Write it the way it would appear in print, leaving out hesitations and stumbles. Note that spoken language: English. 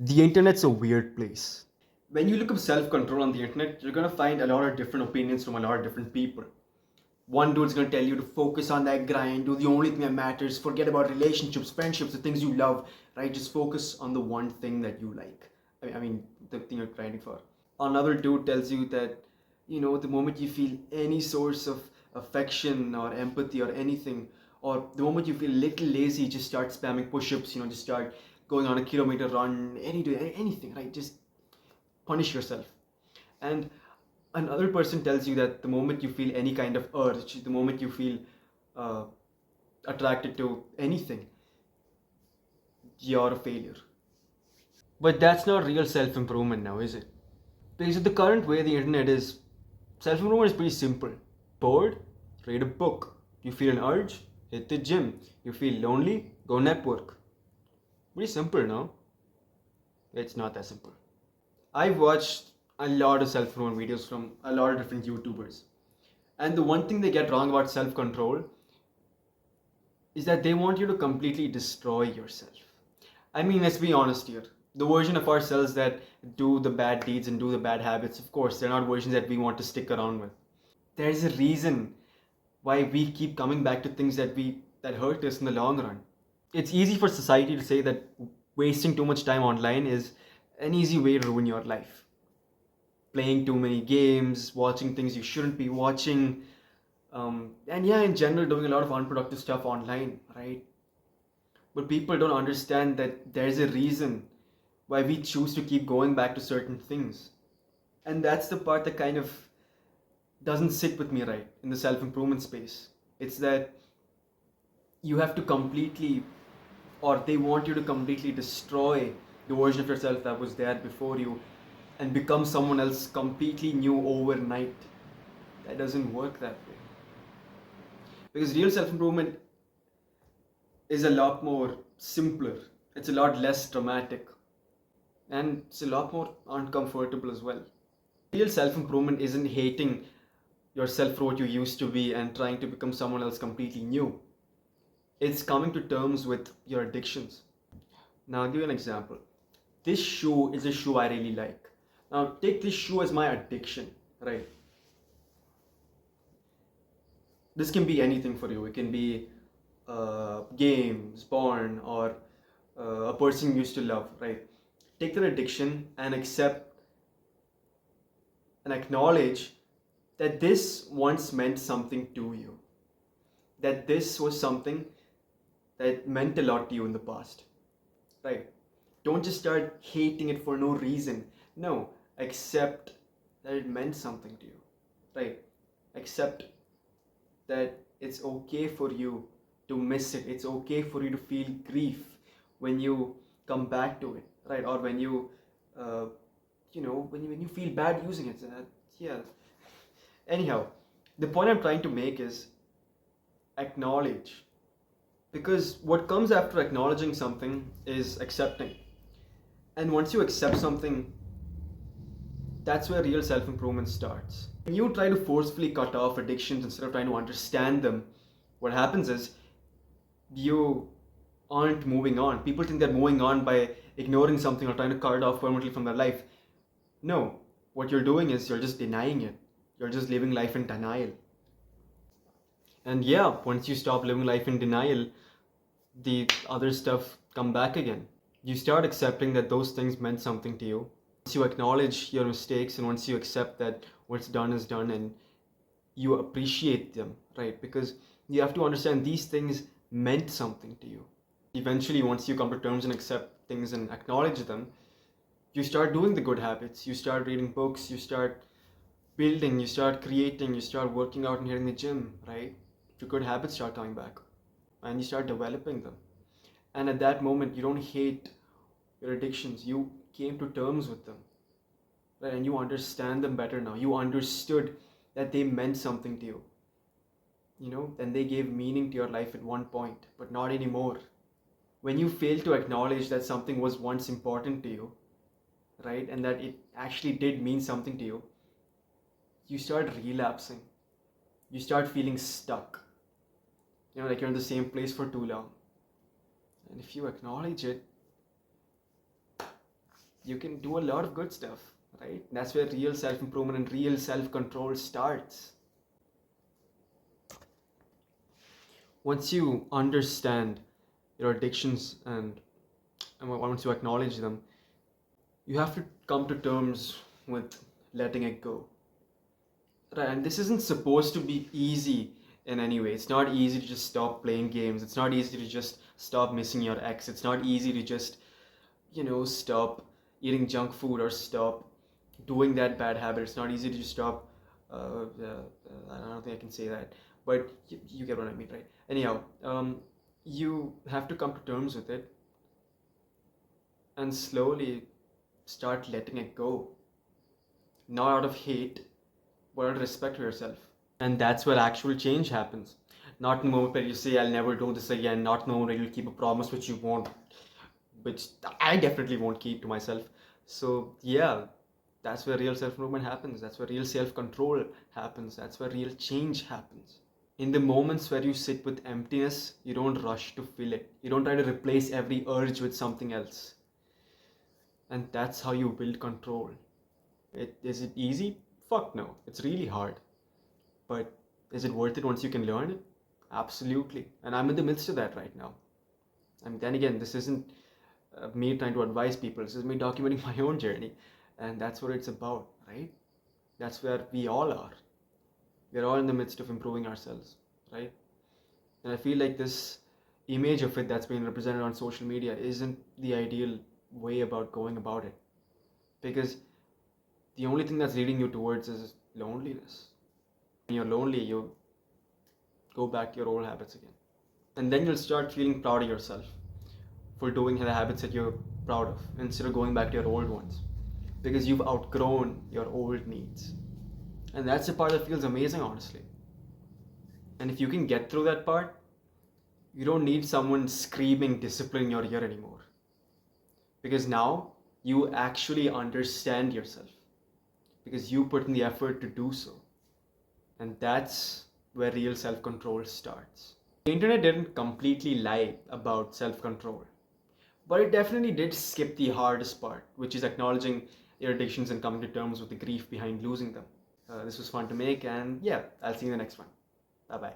The internet's a weird place. When you look up self-control on the internet, you're gonna find a lot of different opinions from a lot of different people. One dude's gonna tell you to focus on that grind, do the only thing that matters, forget about relationships, friendships, the things you love, right? Just focus on the one thing that you like. I mean, the thing you're grinding for. Another dude tells you that, the moment you feel any source of affection or empathy or anything, or the moment you feel a little lazy, just start spamming push-ups, just start going on a kilometer run, anything, right? Just punish yourself. And another person tells you that the moment you feel any kind of urge, the moment you feel uh, attracted to anything, you're a failure. But that's not real self improvement now, is it? Because the current way the internet is, self improvement is pretty simple. Bored? Read a book. You feel an urge? Hit the gym. You feel lonely? Go network. Pretty simple, no? It's not that simple. I've watched a lot of self improvement videos from a lot of different YouTubers. And the one thing they get wrong about self control is that they want you to completely destroy yourself. I mean, let's be honest here. The version of ourselves that do the bad deeds and do the bad habits, of course, they're not versions that we want to stick around with. There's a reason why we keep coming back to things that hurt us in the long run. It's easy for society to say that wasting too much time online is an easy way to ruin your life. Playing too many games, watching things you shouldn't be watching, and yeah, in general, doing a lot of unproductive stuff online, right? But people don't understand that there's a reason why we choose to keep going back to certain things. And that's the part that kind of doesn't sit with me right in the self improvement space. It's that you have to completely, or they want you to completely destroy the version of yourself that was there before you and become someone else completely new overnight. That doesn't work that way. Because real self improvement is a lot more simpler, it's a lot less dramatic, and it's a lot more uncomfortable as well. Real self improvement isn't hating yourself for what you used to be and trying to become someone else completely new. It's coming to terms with your addictions. Now, I'll give you an example. This shoe is a shoe I really like. Now, take this shoe as my addiction, right? This can be anything for you. It can be games, porn, or a person you used to love, right? Take that addiction and accept and acknowledge that this once meant something to you, that this was something that meant a lot to you in the past, right? Don't just start hating it for no reason. No, accept that it meant something to you, right? Accept that it's okay for you to miss it. It's okay for you to feel grief when you come back to it, right? Or when you, uh, when you feel bad using it. Yeah. Anyhow, the point I'm trying to make is acknowledge. Because what comes after acknowledging something is accepting. And once you accept something, that's where real self improvement starts. When you try to forcefully cut off addictions instead of trying to understand them, what happens is you aren't moving on. People think they're moving on by ignoring something or trying to cut it off permanently from their life. No, what you're doing is you're just denying it. You're just living life in denial. And yeah, once you stop living life in denial, the other stuff come back again. You start accepting that those things meant something to you. Once you acknowledge your mistakes and once you accept that what's done is done and you appreciate them, right? Because you have to understand these things meant something to you. Eventually, once you come to terms and accept things and acknowledge them, you start doing the good habits. You start reading books, you start building, you start creating, you start working out and hitting the gym, right? Your good habits start coming back and you start developing them. And at that moment, you don't hate your addictions. You came to terms with them, right? And you understand them better now. You understood that they meant something to you, and they gave meaning to your life at one point, but not anymore. When you fail to acknowledge that something was once important to you, right, and that it actually did mean something to you, you start relapsing. You start feeling stuck, like you're in the same place for too long. And if you acknowledge it, you can do a lot of good stuff, right? That's where real self-improvement and real self-control starts. Once you understand your addictions and once you acknowledge them, you have to come to terms with letting it go. Right, and this isn't supposed to be easy in any way. It's not easy to just stop playing games. It's not easy to just stop missing your ex. It's not easy to just, stop eating junk food or stop doing that bad habit. It's not easy to just stop. I don't think I can say that, but you get what I mean, right? Anyhow, you have to come to terms with it and slowly start letting it go. Not out of hate, but out of respect for yourself. And that's where actual change happens. Not in the moment where you say, I'll never do this again, not in the moment where you'll keep a promise which you won't, which I definitely won't keep to myself. So, yeah, that's where real self improvement happens. That's where real self control happens. That's where real change happens. In the moments where you sit with emptiness, you don't rush to fill it. You don't try to replace every urge with something else. And that's how you build control. Is it easy? Fuck no. It's really hard. But is it worth it once you can learn it? Absolutely. And I'm in the midst of that right now. And then again, this isn't me trying to advise people. This is me documenting my own journey. And that's what it's about, right? That's where we all are. We're all in the midst of improving ourselves, right? And I feel like this image of it that's being represented on social media isn't the ideal way about going about it. Because the only thing that's leading you towards is loneliness. When you're lonely, you go back to your old habits again. And then you'll start feeling proud of yourself for doing the habits that you're proud of instead of going back to your old ones. Because you've outgrown your old needs. And that's the part that feels amazing, honestly. And if you can get through that part, you don't need someone screaming discipline in your ear anymore. Because now you actually understand yourself. Because you put in the effort to do so. And that's where real self-control starts. The internet didn't completely lie about self-control, but it definitely did skip the hardest part, which is acknowledging your addictions and coming to terms with the grief behind losing them. This was fun to make, and yeah, I'll see you in the next one. Bye bye.